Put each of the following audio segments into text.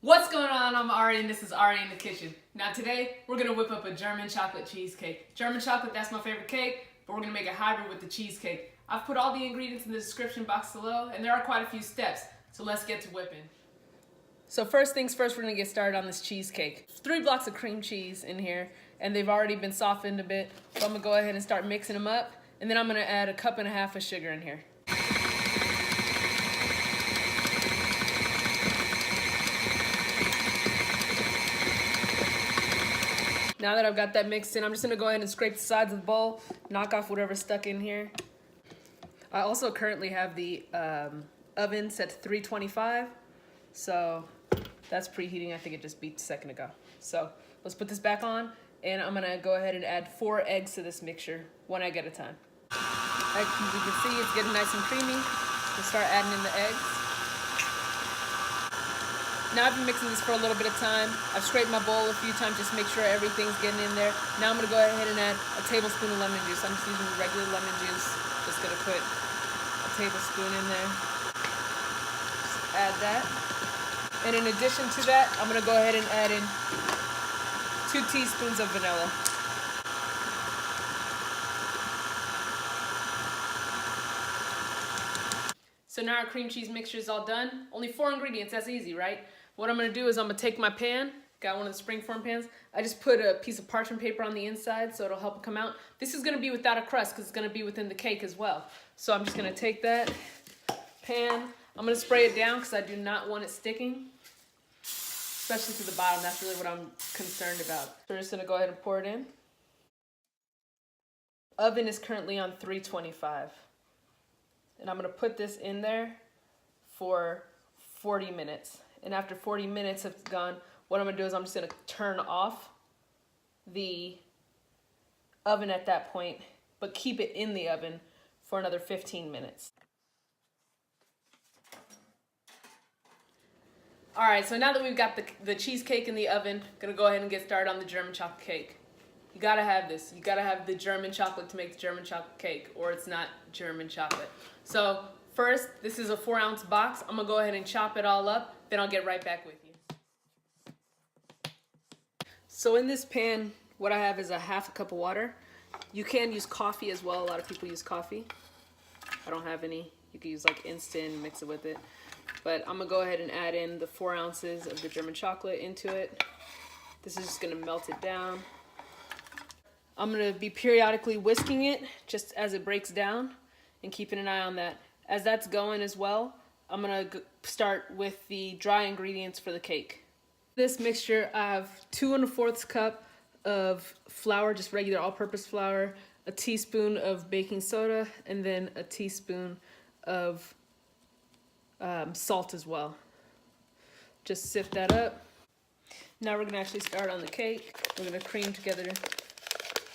What's going on? I'm Ari and this is Ari in the Kitchen. Now today, we're gonna whip up a German chocolate cheesecake. German chocolate, that's my favorite cake, but we're gonna make a hybrid with the cheesecake. I've put all the ingredients in the description box below, and there are quite a few steps, so let's get to whipping. So first things first, we're gonna get started on this cheesecake. 3 blocks of cream cheese in here, and they've already been softened a bit, so I'm gonna go ahead and start mixing them up, and then I'm gonna add 1.5 cups of sugar in here. Now that I've got that mixed in, I'm just gonna go ahead and scrape the sides of the bowl, knock off whatever's stuck in here. I also currently have the oven set to 325, so that's preheating. I think it just beeped a second ago. So let's put this back on, and I'm gonna go ahead and add 4 eggs to this mixture, 1 egg at a time. As you can see, it's getting nice and creamy. We'll start adding in the eggs. Now I've been mixing this for a little bit of time. I've scraped my bowl a few times just to make sure everything's getting in there. Now I'm gonna go ahead and add a tablespoon of lemon juice. I'm just using regular lemon juice. Just gonna put a tablespoon in there. Just add that. And in addition to that, I'm gonna go ahead and add in 2 teaspoons of vanilla. So now our cream cheese mixture is all done. Only 4 ingredients, that's easy, right? What I'm gonna do is I'm gonna take my pan, got one of the springform pans. I just put a piece of parchment paper on the inside so it'll help it come out. This is gonna be without a crust because it's gonna be within the cake as well. So I'm just gonna take that pan, I'm gonna spray it down because I do not want it sticking, especially to the bottom. That's really what I'm concerned about. So we're just gonna go ahead and pour it in. Oven is currently on 325. And I'm gonna put this in there for 40 minutes. And after 40 minutes have gone, what I'm gonna do is I'm just gonna turn off the oven at that point, but keep it in the oven for another 15 minutes. All right, so now that we've got the cheesecake in the oven, gonna go ahead and get started on the German chocolate cake. You gotta have this. You gotta have the German chocolate to make the German chocolate cake, or it's not German chocolate. So first, this is a 4-ounce box. I'm gonna go ahead and chop it all up, then I'll get right back with you. So in this pan, what I have is 1/2 cup of water. You can use coffee as well. A lot of people use coffee. I don't have any. You can use like instant, mix it with it. But I'm gonna go ahead and add in the 4 ounces of the German chocolate into it. This is just gonna melt it down. I'm gonna be periodically whisking it just as it breaks down and keeping an eye on that. As that's going as well, I'm gonna start with the dry ingredients for the cake. This mixture, I have 2 1/4 cup of flour, just regular all-purpose flour, a teaspoon of baking soda, and then a teaspoon of salt as well. Just sift that up. Now we're gonna actually start on the cake. We're gonna cream together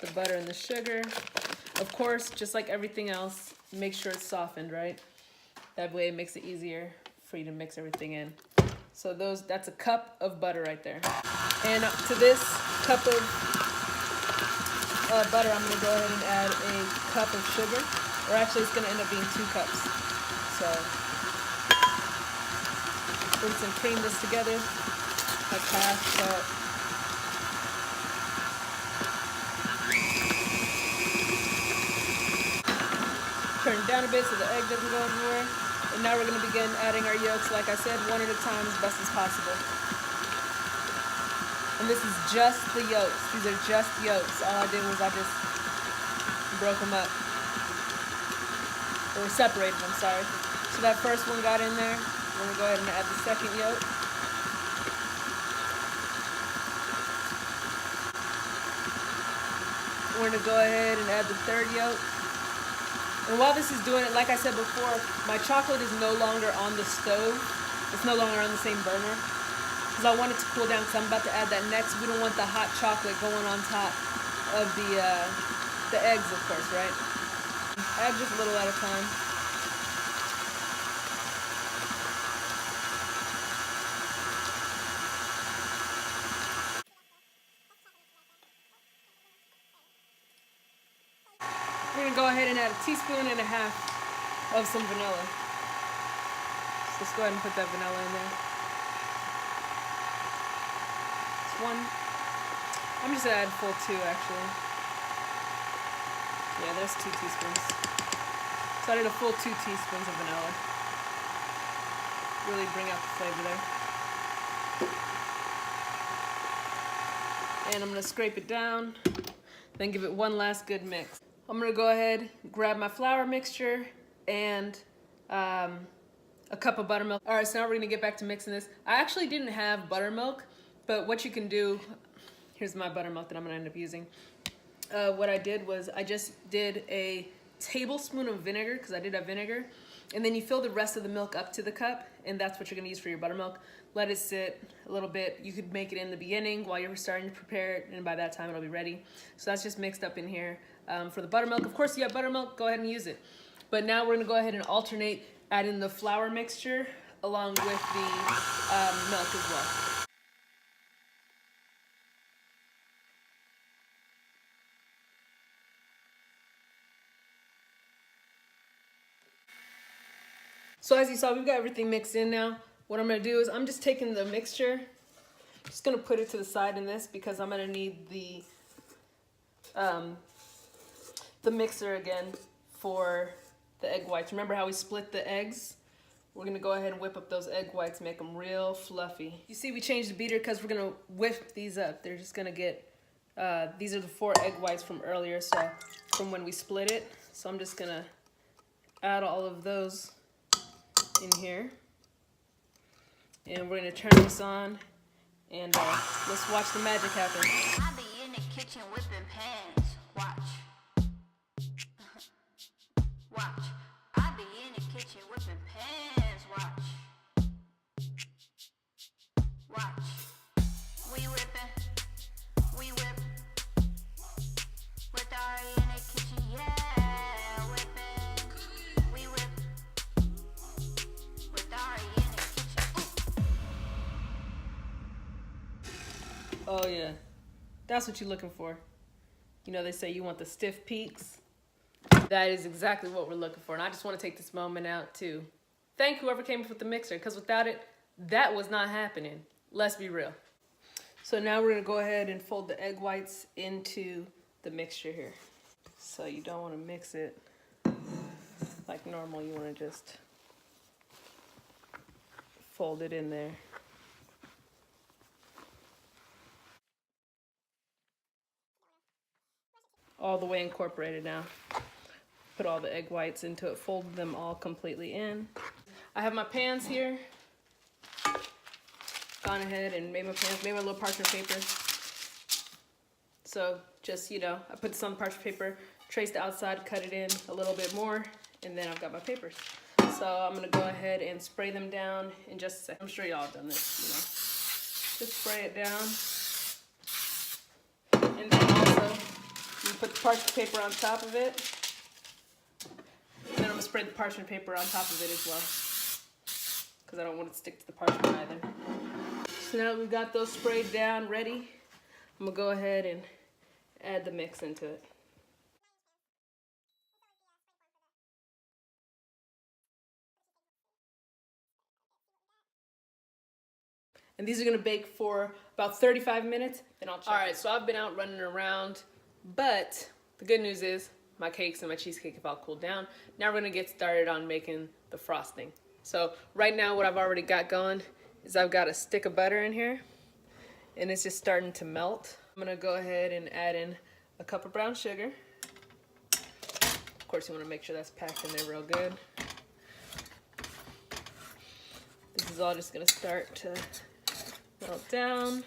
the butter and the sugar. Of course, just like everything else, make sure it's softened, right? That way it makes it easier for you to mix everything in. So that's a cup of butter right there. And to this cup of butter, I'm gonna go ahead and add a cup of sugar, or actually it's gonna end up being 2 cups. So rinse and cream this together, like half cup. Turn it down a bit so the egg doesn't go everywhere. And now we're going to begin adding our yolks, like I said, 1 at a time as best as possible. And this is just the yolks. These are just yolks. All I did was I just broke them up. Or separated them, sorry. So that first one got in there. We're going to go ahead and add the second yolk. We're going to go ahead and add the 3rd yolk. And while this is doing it, like I said before, my chocolate is no longer on the stove. It's no longer on the same burner. Because I want it to cool down, because I'm about to add that next. We don't want the hot chocolate going on top of the eggs, of course, right? Add just a little at a time. We're gonna go ahead and add 1.5 teaspoons of some vanilla. So let's go ahead and put that vanilla in there. one. I'm just gonna add full 2 actually. Yeah, there's 2 teaspoons. So I did a full 2 teaspoons of vanilla. Really bring out the flavor there. And I'm gonna scrape it down, then give it one last good mix. I'm gonna go ahead, grab my flour mixture and a cup of buttermilk. All right, so now we're gonna get back to mixing this. I actually didn't have buttermilk, but what you can do, here's my buttermilk that I'm gonna end up using. What I did was I just did a tablespoon of vinegar, because I did have vinegar, and then you fill the rest of the milk up to the cup, and that's what you're gonna use for your buttermilk. Let it sit a little bit. You could make it in the beginning while you're starting to prepare it, and by that time it'll be ready. So that's just mixed up in here. For the buttermilk, of course you have buttermilk, go ahead and use it. But now we're gonna go ahead and alternate adding the flour mixture along with the milk as well. So as you saw, we've got everything mixed in now. What I'm gonna do is I'm just taking the mixture, just gonna put it to the side in this because I'm gonna need the mixer again for the egg whites. Remember how we split the eggs? We're gonna go ahead and whip up those egg whites, make them real fluffy. You see we changed the beater because we're gonna whip these up. They're just gonna get, these are the 4 egg whites from earlier, so from when we split it. So I'm just gonna add all of those in here. And we're gonna turn this on and let's watch the magic happen. I be in the kitchen whipping pans. Watch. Watch. I be in the kitchen whipping pans. Watch. Watch. We whipping. We whip. With our in the kitchen, yeah. Whipping. We whip. With our in the kitchen. Ooh. Oh yeah, that's what you're looking for. You know, they say you want the stiff peaks. That is exactly what we're looking for. And I just want to take this moment out to thank whoever came up with the mixer, because without it, that was not happening. Let's be real. So now we're gonna go ahead and fold the egg whites into the mixture here. So you don't want to mix it like normal. You want to just fold it in there. All the way incorporated now. Put all the egg whites into it, fold them all completely in. I have my pans here. Gone ahead and made my pans, made my little parchment paper. So just, you know, I put some parchment paper, traced the outside, cut it in a little bit more, and then I've got my papers. So I'm gonna go ahead and spray them down in just a second. I'm sure y'all have done this, you know. Just spray it down. And then also, you put the parchment paper on top of it. And then I'm gonna spread the parchment paper on top of it as well, because I don't want it to stick to the parchment either. So now that we've got those sprayed down, ready, I'm gonna go ahead and add the mix into it. And these are gonna bake for about 35 minutes, then I'll check. All right, so I've been out running around, but the good news is my cakes and my cheesecake have all cooled down. Now we're gonna get started on making the frosting. So right now what I've already got going is I've got a stick of butter in here, and it's just starting to melt. I'm gonna go ahead and add in a cup of brown sugar. Of course you wanna make sure that's packed in there real good. This is all just gonna start to melt down.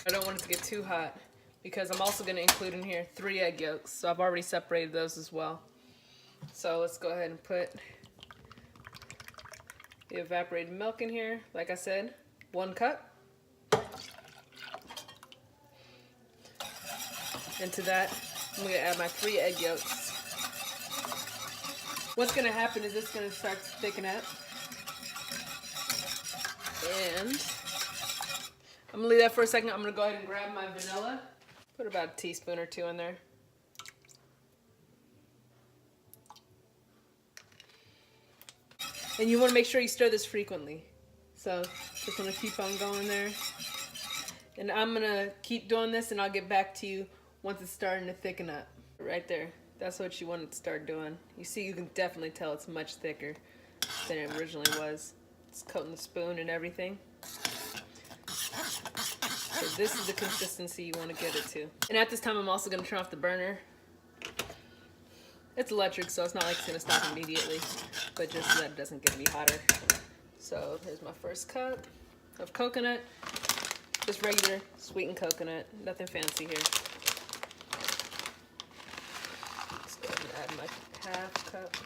I don't want it to get too hot because I'm also gonna include in here 3 egg yolks. So I've already separated those as well. So let's go ahead and put the evaporated milk in here. Like I said, 1 cup. Into that, I'm gonna add my 3 egg yolks. What's gonna happen is it's gonna start to thicken up. And I'm gonna leave that for a second. I'm gonna go ahead and grab my vanilla. Put about a teaspoon or 2 in there. And you wanna make sure you stir this frequently. So just wanna keep on going there. And I'm gonna keep doing this and I'll get back to you once it's starting to thicken up. Right there. That's what you want it to start doing. You see, you can definitely tell it's much thicker than it originally was. It's coating the spoon and everything. So this is the consistency you want to get it to. And at this time, I'm also going to turn off the burner. It's electric, so it's not like it's going to stop immediately, but just so that it doesn't get any hotter. So here's my first cup of coconut. Just regular sweetened coconut, nothing fancy here. Let's go ahead and add my half cup.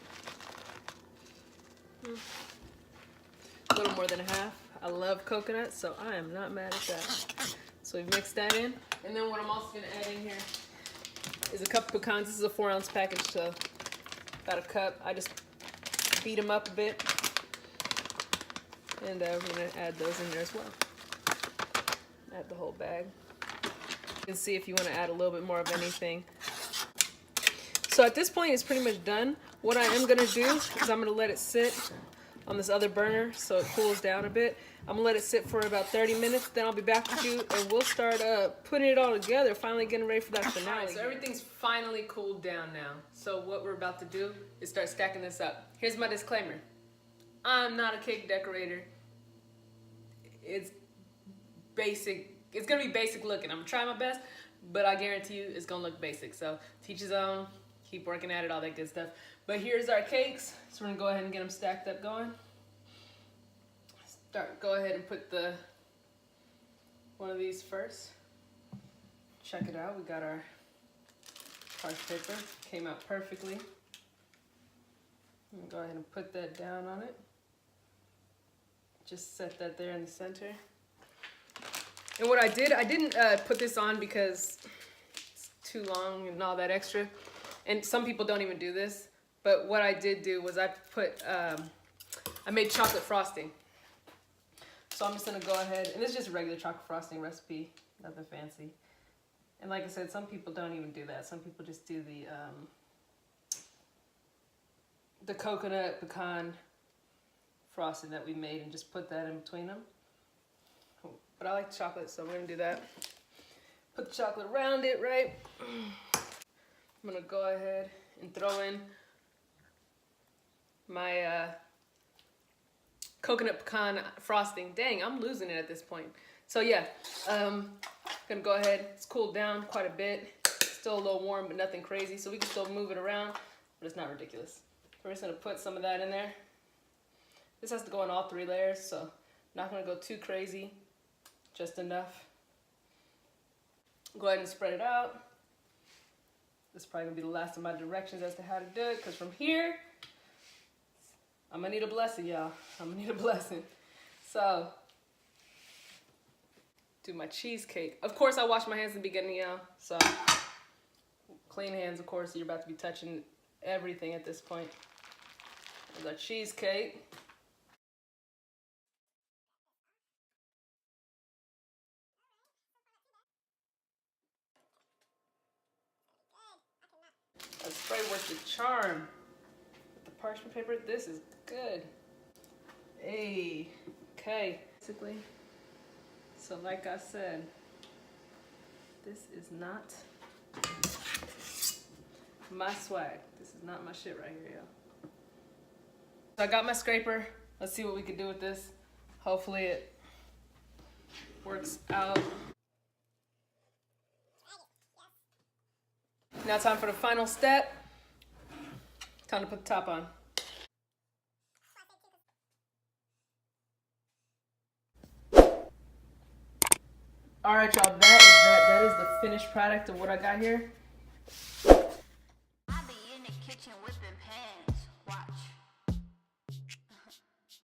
A little more than a half. I love coconut, so I am not mad at that. So we've mixed that in. And then what I'm also gonna add in here is a cup of pecans. This is a 4-ounce package, so about a cup. I just beat them up a bit. And we're gonna add those in there as well. Add the whole bag. You can see if you wanna add a little bit more of anything. So at this point, it's pretty much done. What I am gonna do is I'm gonna let it sit on this other burner so it cools down a bit. I'm gonna let it sit for about 30 minutes, then I'll be back with you and we'll start putting it all together, finally getting ready for that finale. So everything's finally cooled down now. So what we're about to do is start stacking this up. Here's my disclaimer. I'm not a cake decorator. It's basic. It's gonna be basic looking. I'm gonna try my best, but I guarantee you it's gonna look basic. So teach his own, keep working at it, all that good stuff. But here's our cakes. So we're gonna go ahead and get them stacked up going. Go ahead and put one of these first. Check it out. We got our parchment paper. Came out perfectly. Go ahead and put that down on it. Just set that there in the center. And what I didn't put this on because it's too long and all that extra. And some people don't even do this. But what I did do was I made chocolate frosting. So I'm just gonna go ahead, and this is just a regular chocolate frosting recipe, nothing fancy. And like I said, some people don't even do that. Some people just do the coconut pecan frosting that we made and just put that in between them. But I like chocolate, so we're gonna do that. Put the chocolate around it, right? I'm gonna go ahead and throw in my coconut pecan frosting. Dang, I'm losing it at this point. So yeah, gonna go ahead. It's cooled down quite a bit. Still a little warm, but nothing crazy. So we can still move it around, but it's not ridiculous. We're just gonna put some of that in there. This has to go on all 3 layers, so not gonna go too crazy, just enough. Go ahead and spread it out. This is probably gonna be the last of my directions as to how to do it, because from here, I'm gonna need a blessing, y'all. I'm gonna need a blessing. So, do my cheesecake. Of course, I wash my hands in the beginning, y'all. So, clean hands, of course. You're about to be touching everything at this point. There's our cheesecake. A spray worth the charm. With the parchment paper, this is good. Hey, okay. Basically, so like I said, this is not my swag. This is not my shit right here, y'all. So I got my scraper. Let's see what we can do with this. Hopefully it works out. Now time for the final step. Time to put the top on. All right, y'all, that is the finished product of what I got here. I be in the kitchen whipping pans. Watch.